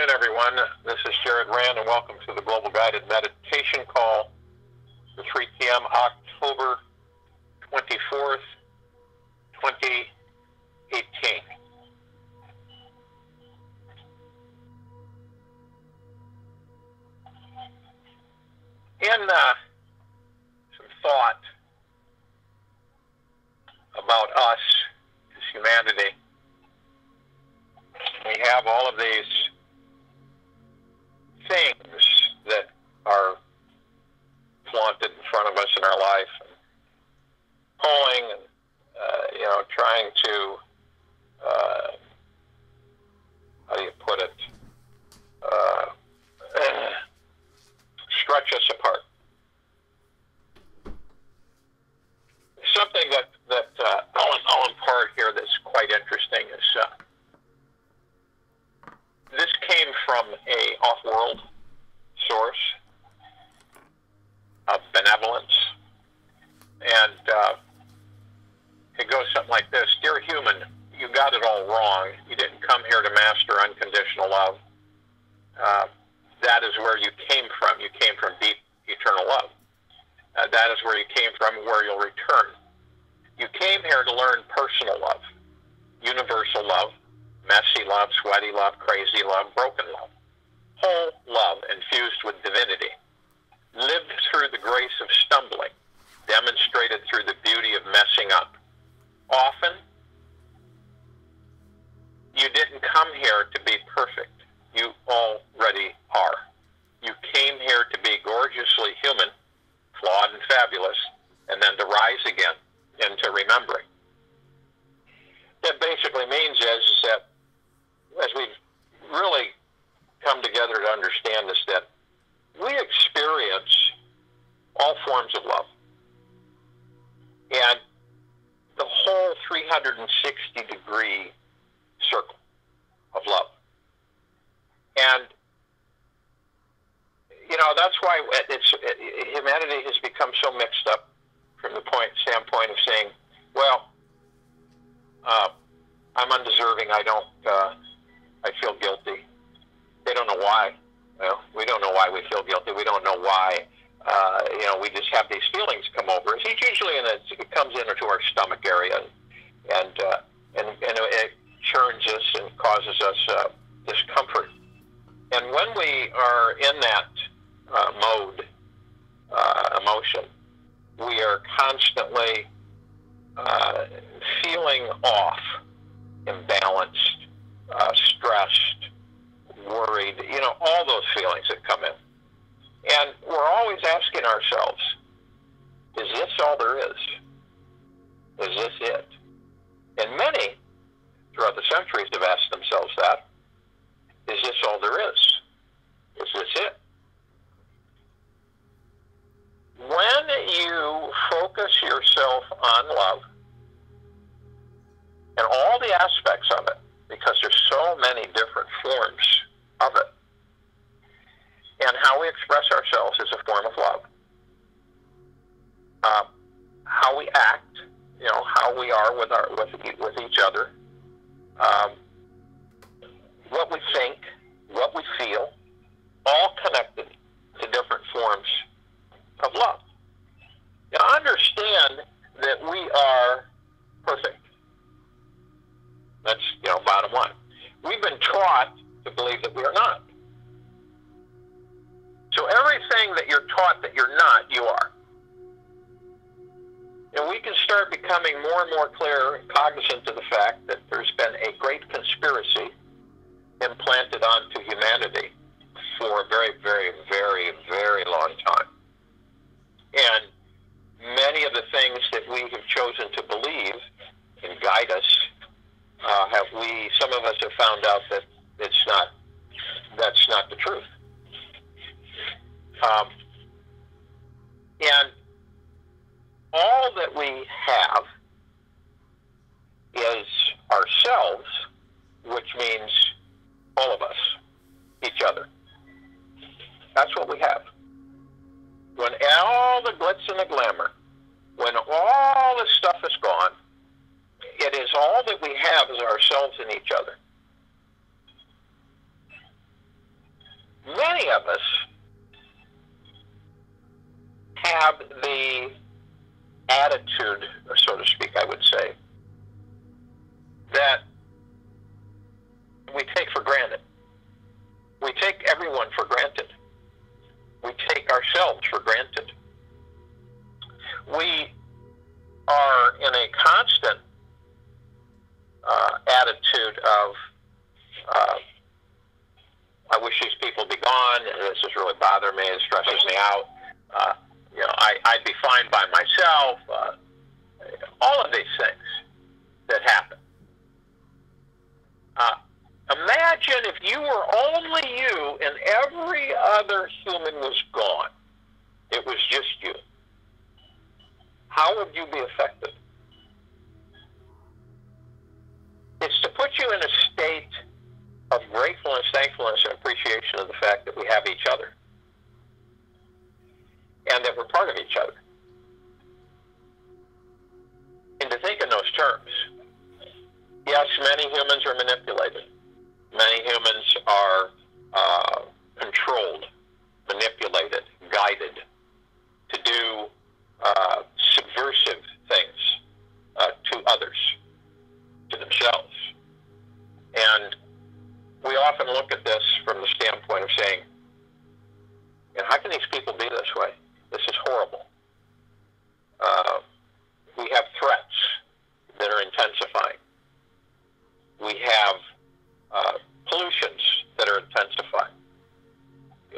afternoon, everyone. This is Jared Rand, and welcome to the Global Guided Meditation Call for 3 p.m. October 24th, 2018. In some thought about us as humanity, we have all of these things that are flaunted in front of us in our life, and pulling and trying to how do you put it, stretch us apart. Something that I'll impart here that's quite interesting is this came from a off-world source of benevolence, and it goes something like this: "Dear human, you got it all wrong. You didn't come here to master unconditional love. That is where you came from. You came from deep, eternal love. That is where you came from and where you'll return. You came here to learn personal love, universal love, messy love, sweaty love, crazy love, broken love, whole love infused with divinity, lived through the grace of stumbling, demonstrated through the beauty of messing up. Often, you didn't come here to be perfect. You already are. You came here to be gorgeously human, flawed and fabulous, and then to rise again into remembering." That basically means is that as we've really come together to understand this, that we experience all forms of love. And the whole 360-degree circle of love. And, that's why humanity has become so mixed up from the standpoint of saying, well, I'm undeserving, I feel guilty. They don't know why. Well, we don't know why we feel guilty. We don't know why, we just have these feelings come over us. It's usually it comes into our stomach area, and it churns us and causes us discomfort. And when we are in that mode, emotion, we are constantly feeling off, imbalanced, stressed, worried, all those feelings that come in. And we're always asking ourselves, is this all there is? Is this it? And many, throughout the centuries, have asked themselves that. Is this all there is? Is this it? When you focus yourself on love and all the aspects of it, because there's so many different forms of it, and how we express ourselves is a form of love. How we act, how we are with each other, what we think, what we feel, all connected to different forms of love. Now, understand that we are perfect. That's, bottom line. We've been taught to believe that we are not. So everything that you're taught that you're not, you are. And we can start becoming more and more clear and cognizant of the fact that there's been a great conspiracy implanted onto humanity for a very, very, very, very long time. And many of the things that we have chosen to believe and guide us, some of us have found out that that's not the truth. And all that we have is ourselves, which means all of us, each other. That's what we have. When all the glitz and the glamour, when all the stuff is gone, it is all that we have is ourselves and each other. Many of us have the attitude, so to speak, I would say, that we take for granted. We take everyone for granted. We take ourselves for granted. We are in a constant attitude of, I wish these people be gone, this is really bothering me, it stresses me out, I'd be fine by myself, all of these things that happen. Imagine if you were only you and every other human was gone. It was just you. How would you be affected? It's to put you in a state of gratefulness, thankfulness, and appreciation of the fact that we have each other and that we're part of each other. And to think in those terms, yes, many humans are manipulated. Many humans are controlled, manipulated, guided to do subversive things to others, to themselves. And we often look at this from the standpoint of saying, how can these people be this way? This is horrible. We have threats that are intensifying. We have pollutions that are intensifying.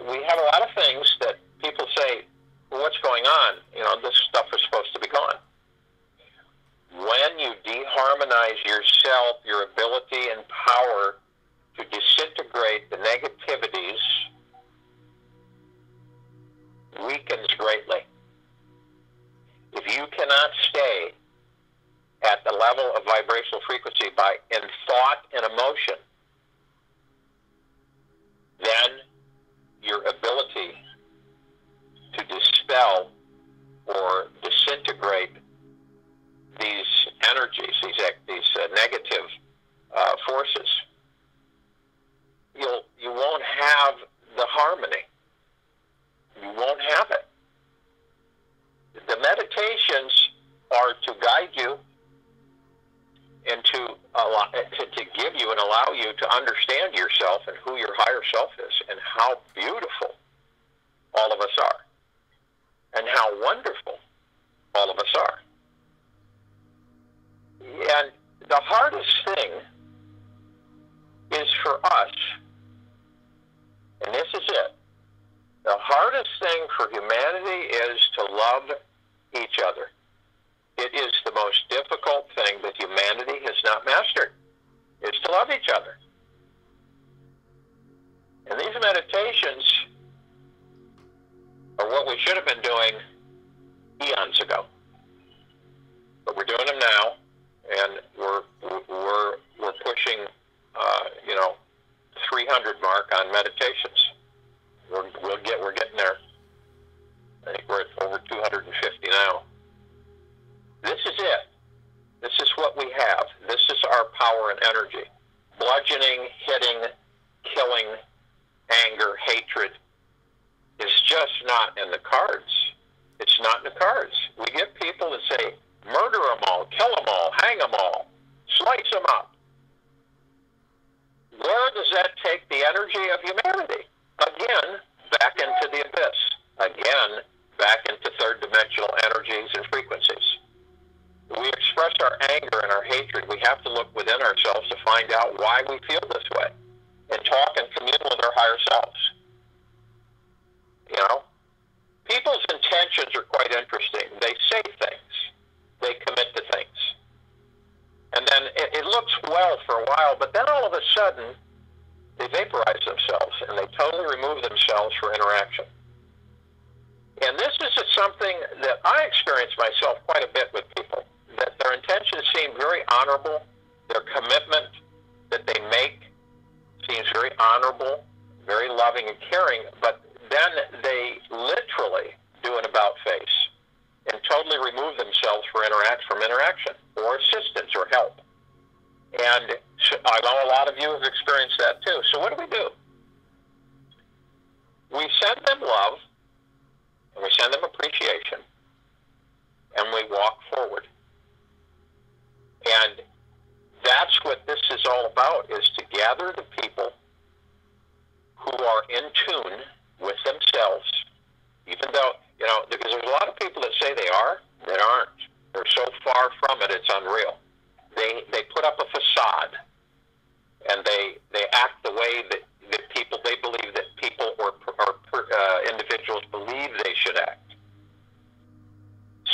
We have a lot of things that people say, well, what's going on? This stuff is supposed to be gone. When you deharmonize yourself, your ability and power to disintegrate the negativities weakens greatly. If you cannot stay at the level of vibrational frequency in thought and emotion, then your ability to dispel or disintegrate these energies, these negative forces, you won't have the harmony. You won't have it. The meditations are to guide you and to give you and allow you to understand yourself and who your higher self is and how beautiful all of us are and how wonderful all of us are. And the hardest thing is for us, and this is it, the hardest thing for humanity is to love each other. It is the most difficult thing that humanity has not mastered, is to love each other. And these meditations are what we should have been doing eons ago. But we're doing them now, and we're pushing, 300 mark on meditations. We're getting there. I think we're at over 250 now. This is it. This is what we have. This is our power and energy. Bludgeoning, hitting, killing, anger, hatred is just not in the cards. It's not in the cards. We get people that say, murder them all, kill them all, hang them all, slice them up. Where does that take the energy of humanity? Again, back into the abyss. Again, back into third-dimensional energies and frequencies. We express our anger and our hatred. We have to look within ourselves to find out why we feel this way and talk and commune with our higher selves. People's intentions are quite interesting. They say things. They commit to things. And then it looks well for a while, but then all of a sudden, they vaporize themselves and they totally remove themselves for interaction. And this is something that I experience myself quite a bit with people, that their intentions seem very honorable, their commitment that they make seems very honorable, very loving and caring, but then they literally do an about-face and totally remove themselves from interaction or assistance or help. And I know a lot of you have experienced that too. So what do? We send them love, and we send them appreciation, and we walk forward. And that's what this is all about, is to gather the people who are in tune with themselves, even though, because there's a lot of people that say they are, that aren't. They're so far from it, it's unreal. They put up a facade, and they act the way that people, they believe that people or individuals believe they should act.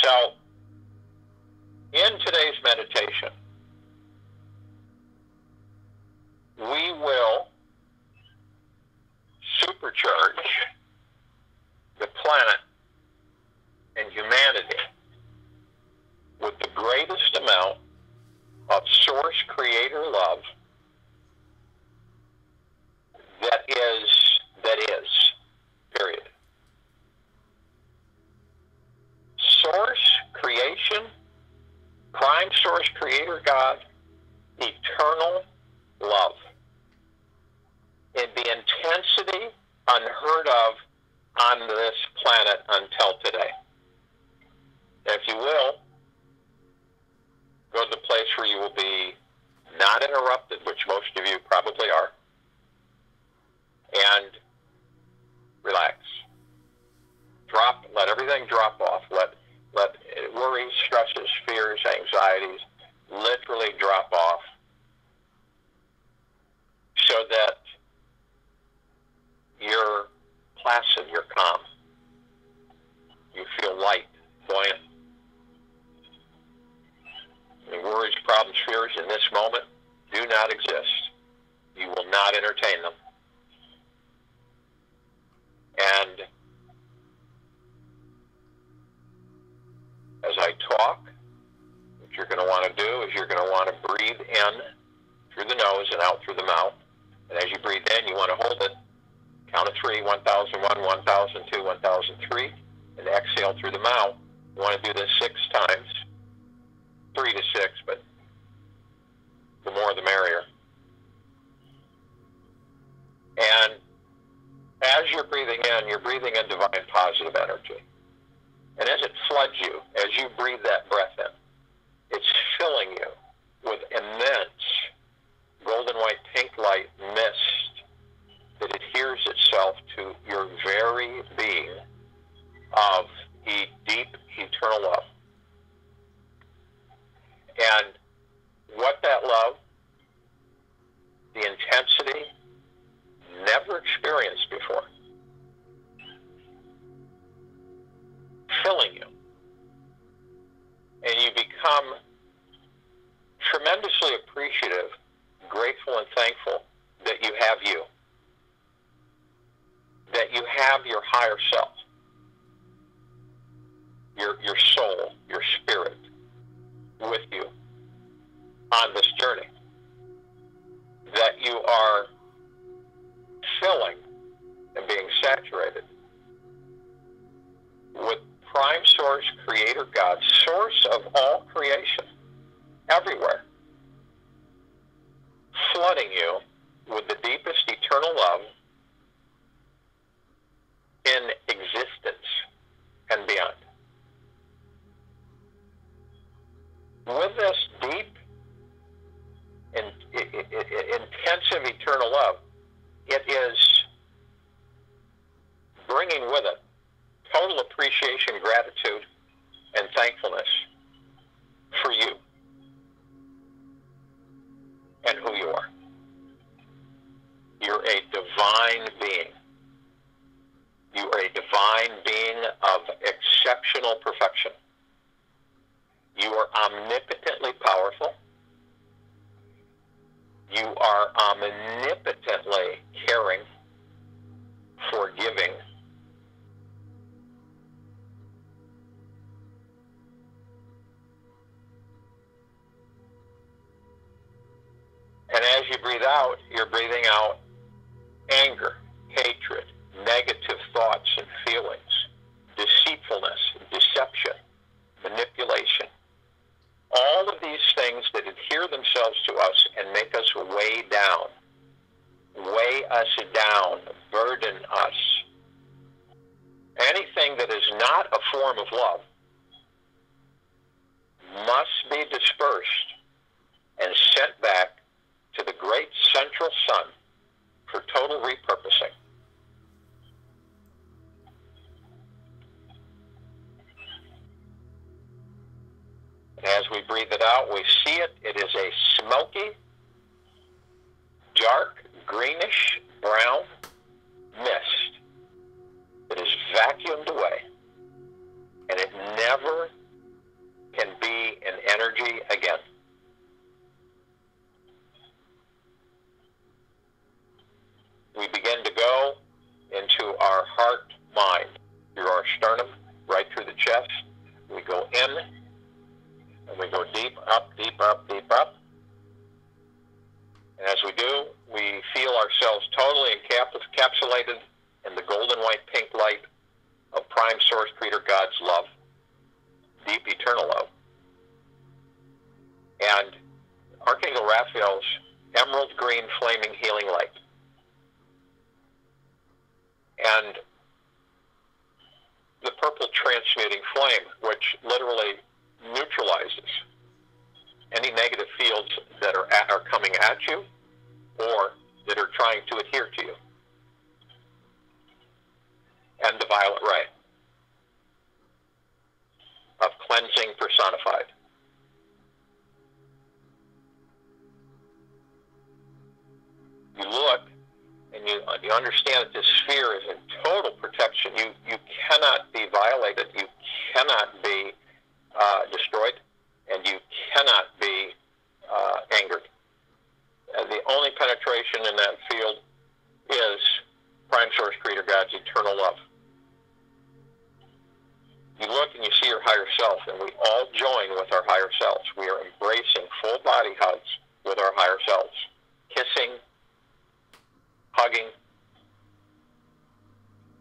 So, in today's meditation, we will supercharge the planet and humanity with the greatest amount of source creator love that is, period. Source creation, prime source creator God, eternal love in the intensity unheard of on this planet until today. If you will, go to the place where you will be not interrupted, which most of you probably are, and relax. Let everything drop off. Let worries, stresses, fears, anxieties literally drop off, so that you're placid, you're calm. You feel light, buoyant. Any worries, problems, fears in this moment do not exist. You will not entertain them. And as I talk, what you're going to want to do is you're going to want to breathe in through the nose and out through the mouth. And as you breathe in, you want to hold it. Count of 3, 1001, 1002, 1003, and exhale through the mouth. You want to do this 6 times, 3 to 6, but the more the merrier. And as you're breathing in divine positive energy. And as it floods you, as you breathe that breath in, it's filling you with immense golden white pink light mist that adheres itself to your very being of deep eternal love. And what that love, the intensity, never experienced before, filling you. And you become tremendously appreciative, grateful, and thankful that you have you. That you have your higher self, your soul, your spirit with you on this journey. That you are filling and being saturated with prime source creator God, source of all creation, everywhere, flooding you with the deepest eternal love in existence and beyond. With this deep and intensive eternal love, it is bringing with it total appreciation, gratitude, and thankfulness for you and who you are. You're a divine being. You are a divine being of exceptional perfection. You are omnipotently powerful. You are omnipotently caring, forgiving, and as you breathe out, you're breathing out anger, hatred, negative thoughts and feelings, deceitfulness, deception, manipulation. All of these things that adhere themselves to us and make us weigh us down, burden us form of love must be dispersed and sent back to the great central sun for total repurposing. And as we breathe it out, we see it. It is a smoky, dark, greenish, brown mist that is vacuumed away. And it never can be an energy again. We begin to go into our heart mind, through our sternum, right through the chest. We go in, and we go deep up, deep up, deep up. And as we do, we feel ourselves totally encapsulated in the golden white pink light of Prime Source Creator God's love, deep eternal love. And Archangel Raphael's emerald green flaming healing light. And the purple transmuting flame, which literally neutralizes any negative fields that are coming at you or that are trying to adhere to you. And the violet ray of cleansing personified. You look and you understand that this sphere is in total protection. You cannot be violated. You cannot be destroyed. And you cannot be angered. And the only penetration in that field is Prime Source Creator God's eternal love. You look and you see your higher self, and we all join with our higher selves. We are embracing full body hugs with our higher selves, kissing, hugging,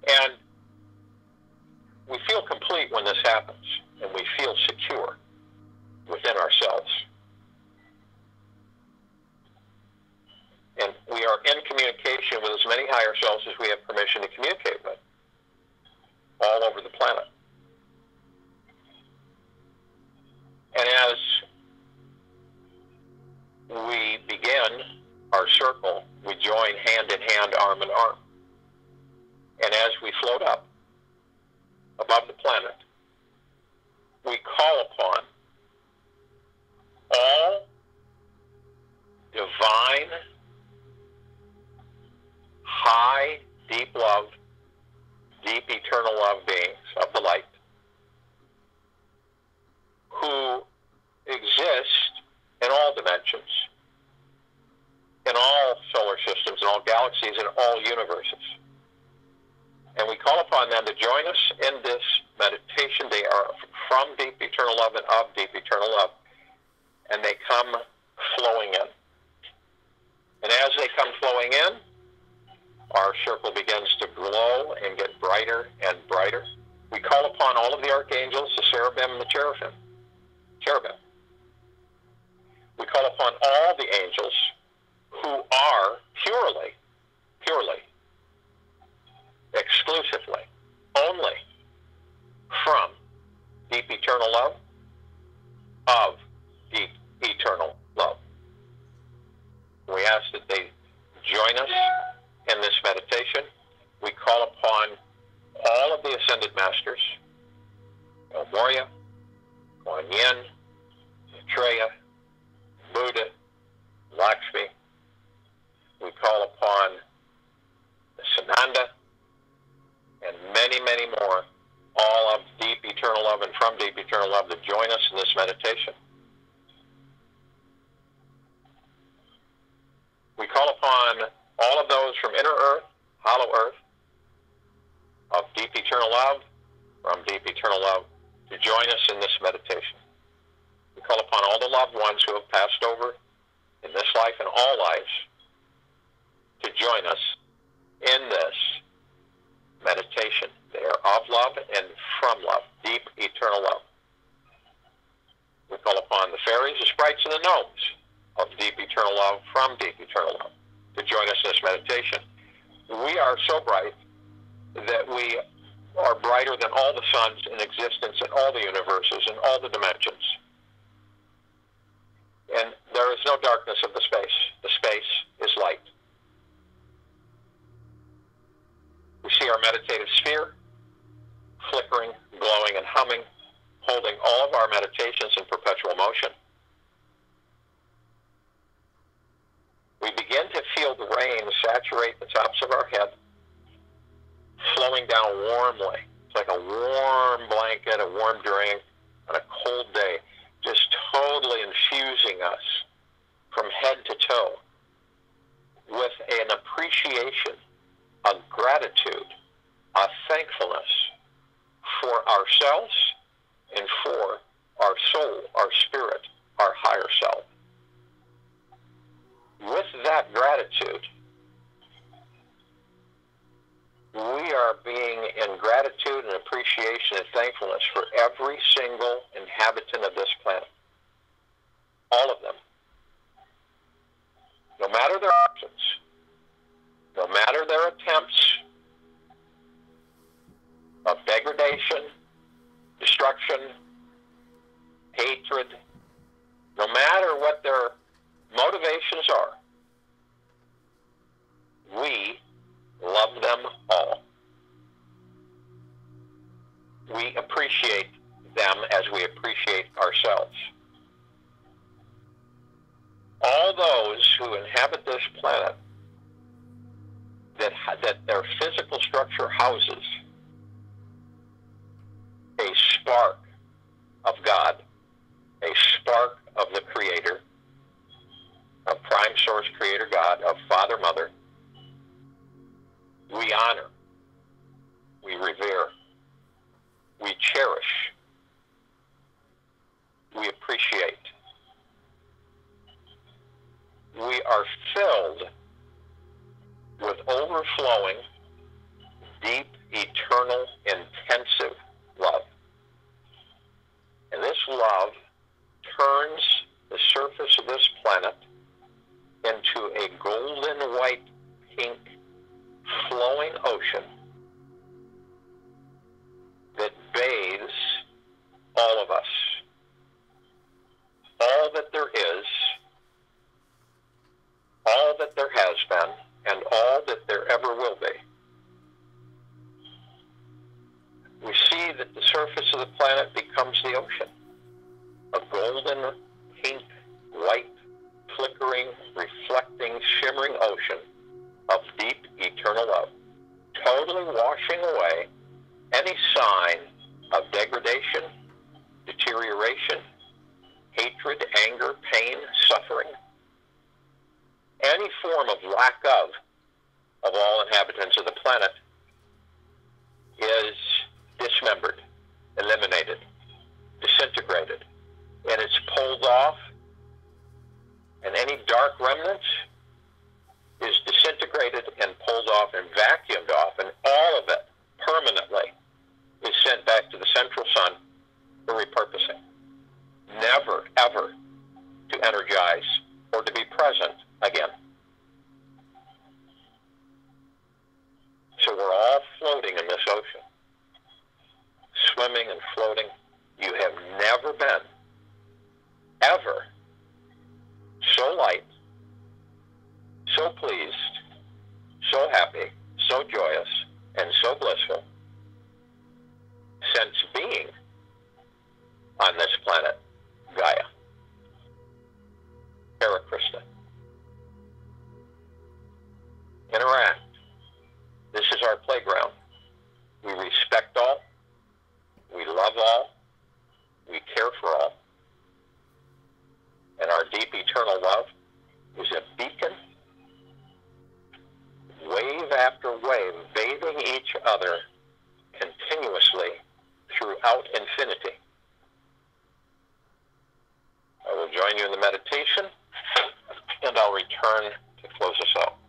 and we feel complete when this happens, and we feel secure within ourselves. And we are in communication with as many higher selves as we have permission to communicate with, all over the planet. And as we begin our circle, we join hand in hand, arm in arm. And as we float up above the planet, we call upon all divine, high, deep love, deep eternal love beings of the light who exist in all dimensions, in all solar systems, in all galaxies, in all universes. And we call upon them to join us in this meditation. They are from deep eternal love and of deep eternal love. And they come flowing in. And as they come flowing in, our circle begins to glow and get brighter and brighter. We call upon all of the archangels, the cherubim and the cherubim. We call upon all the angels who are purely, exclusively, only from deep eternal love, of deep eternal love. We ask that they join us in this meditation. We call upon all of the Ascended Masters, El Morya, Kuan Yin, Maitreya, Buddha, Lakshmi. We call upon the Sananda, and many, many more, all of deep eternal love and from deep eternal love, to join us in this meditation. We call upon all of those from inner earth, hollow earth, of deep eternal love, from deep eternal love, to join us in this meditation. We call upon all the loved ones who have passed over in this life and all lives to join us in this meditation. They are of love and from love, deep eternal love. We call upon the fairies, the sprites, and the gnomes of deep eternal love, from deep eternal love, to join us in this meditation. We are so bright that we are brighter than all the suns in existence in all the universes in all the dimensions. And there is no darkness of the space. The space is light. We see our meditative sphere flickering, glowing, and humming, holding all of our meditations in perpetual motion. We begin to feel the rain saturate the tops of our head, flowing down warmly. It's like a warm blanket, a warm drink on a cold day, just totally infusing us from head to toe with an appreciation, a gratitude, a thankfulness for ourselves and for our soul, our spirit, our higher self. With that gratitude, we are being in gratitude and appreciation and thankfulness for every single inhabitant of this planet. All of them. No matter their actions, no matter their attempts of degradation, destruction, hatred, no matter what their motivations are, we love them all. We appreciate them as we appreciate ourselves. All those who inhabit this planet that their physical structure houses a spark of God, a spark of the Creator, of Prime Source Creator God, of Father, Mother, we honor, we revere, we cherish, we appreciate. We are filled with overflowing, deep, eternal, intensive love. And this love turns the surface of this planet into a golden white, pink, flowing ocean that bathes all of us. All that there is, all that there has been, and all that there ever will be. We see that the surface of the planet becomes the ocean, a golden, pink, white, flickering, reflecting, shimmering ocean of deep, eternal love, totally washing away any sign of degradation, deterioration, hatred, anger, pain, suffering, any form of lack of all inhabitants of the planet is dismembered, eliminated, disintegrated, and it's pulled off, and any dark remnants is disintegrated and pulled off and vacuumed off, and all of it permanently is sent back to the central sun for repurposing. Never, ever to energize or to be present again. So we're all floating in this ocean, swimming and floating. You have never been, ever, so light, so pleased, so happy, so joyous, and so blissful since being on this planet, Gaia. Terra Christa. Interact. This is our playground. We respect all. We love all. We care for all. And our deep eternal love is a beacon, wave after wave, bathing each other continuously throughout infinity. I will join you in the meditation, and I'll return to close us out.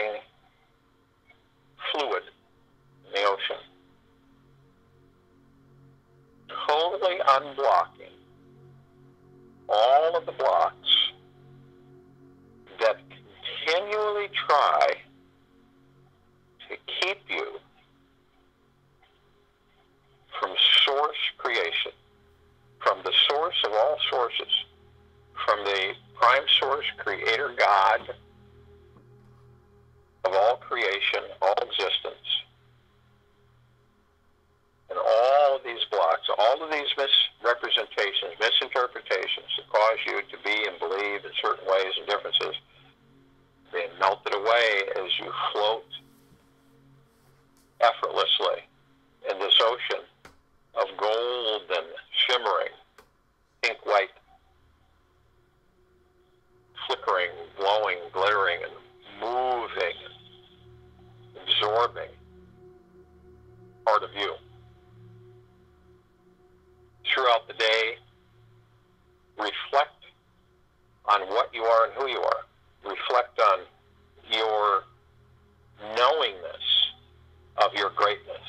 flowing fluid in the ocean, totally unblocking all of the blocks that continually try to keep you from source creation, from the source of all sources, from the prime source, creator God of all creation, all existence. And all of these blocks, all of these misrepresentations, misinterpretations that cause you to be and believe in certain ways and differences, being melted away as you float effortlessly in this ocean of golden, shimmering, pink-white, flickering, glowing, glittering, and moving, absorbing part of you. Throughout the day, reflect on what you are and who you are. Reflect on your knowingness of your greatness.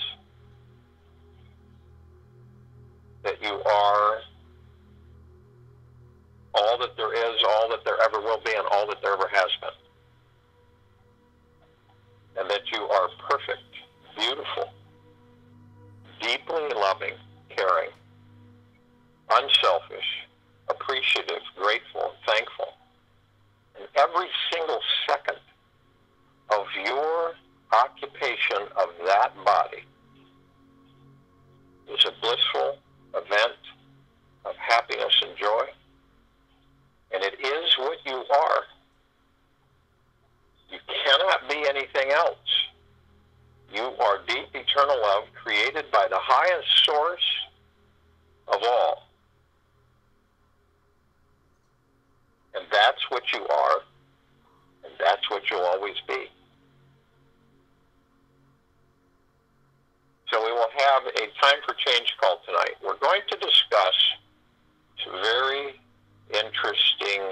That you are all that there is, all that there ever will be, and all that there ever has been. And that you are perfect, beautiful, deeply loving, caring, unselfish, appreciative, grateful, and thankful. And every single second of your occupation of that body is a blissful event of happiness and joy. And it is what you are. You cannot be anything else. You are deep eternal love created by the highest source of all. And that's what you are, and that's what you'll always be. So we will have a Time for Change call tonight. We're going to discuss some very interesting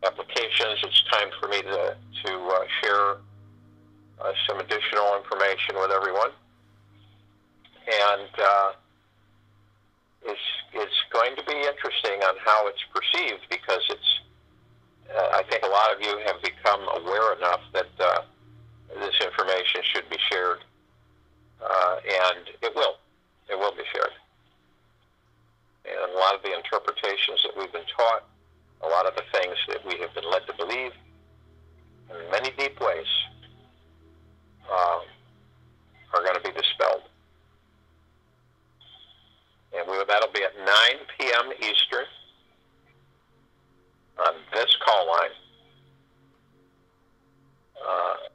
applications. It's time for me to share some additional information with everyone. And it's going to be interesting on how it's perceived, because it's, I think a lot of you have become aware enough that this information should be shared, and it will be shared. And a lot of the interpretations that we've been taught, a lot of the things that we have been led to believe in many deep ways are going to be dispelled. And that'll be at 9 p.m. Eastern on this call line.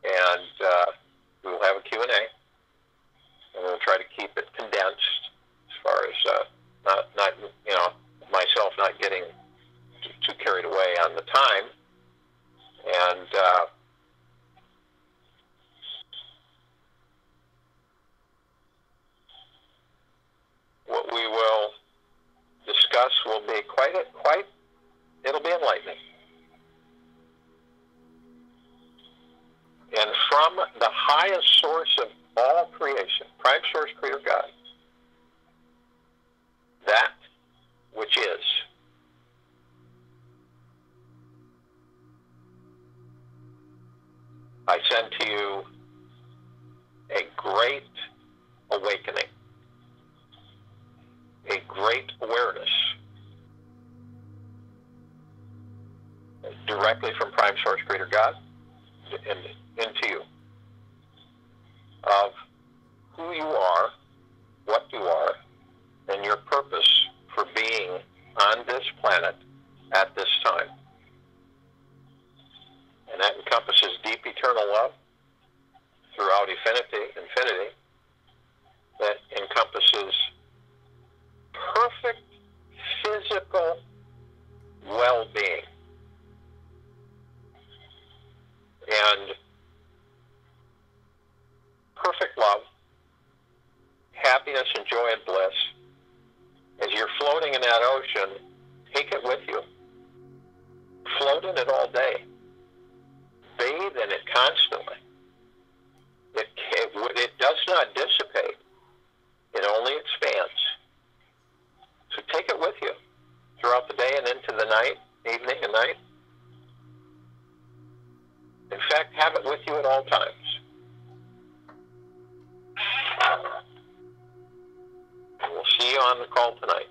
And we will have a Q&A. And we'll try to keep it condensed as far as not myself not getting too carried away on the time. And what we will discuss will be it'll be enlightening. And from the highest source of all creation, prime source, creator God, that which is, I send to you a great awakening, a great awareness, directly from prime source, creator God, and into you, of who you are, what you are, and your purpose for being on this planet at this time. And that encompasses deep eternal love throughout infinity, that encompasses perfect physical well-being, and perfect love, happiness and joy and bliss. As you're floating in that ocean, take it with you. Float in it all day. Bathe constantly. It does not dissipate. It only expands. So take it with you throughout the day and into the night, evening and night. In fact, have it with you at all times. And we'll see you on the call tonight.